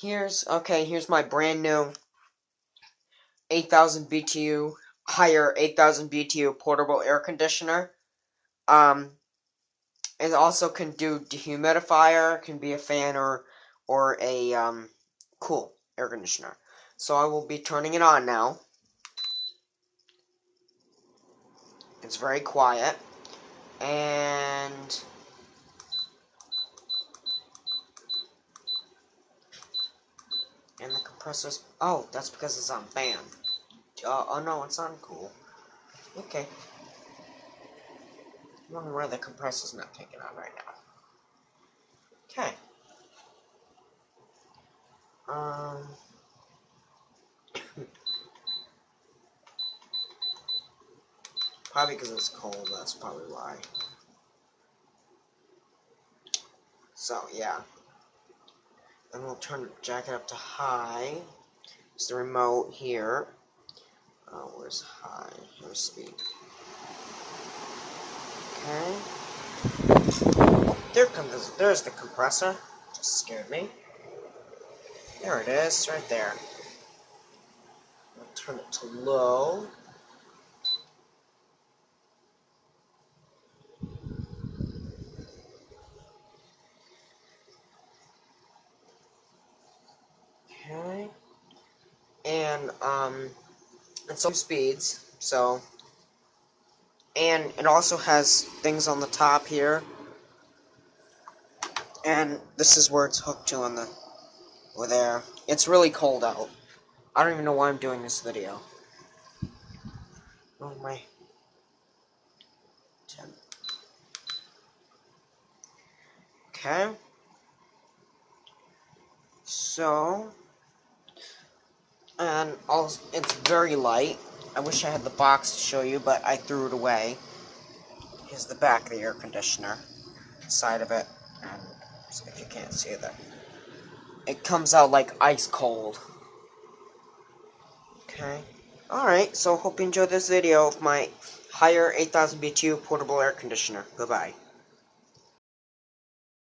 Here's my brand new 8,000 BTU, higher 8,000 BTU portable air conditioner. It also can do dehumidifier, can be a fan or a cool air conditioner. So I will be turning it on now. It's very quiet, and the compressor's, oh, that's because it's on fan. Oh no, it's on cool. Okay. I wonder why the compressor's not taking on right now. Okay. Probably because it's cold, that's probably why. So, yeah. Then we'll jack it up to high. There's the remote here. Where's high? Here's speed. Okay. There's the compressor. Just scared me. There it is, right there. I'll turn it to low. Okay. And, it's some speeds, so, and it also has things on the top here, and this is where it's hooked to over there. It's really cold out. I don't even know why I'm doing this video. Oh my. 10. Okay. So, and also, it's very light. I wish I had the box to show you, but I threw it away. Here's the back of the air conditioner, side of it, and if you can't see that, it comes out like ice cold. Okay. Alright, so hope you enjoyed this video of my higher 8,000 BTU portable air conditioner. Goodbye.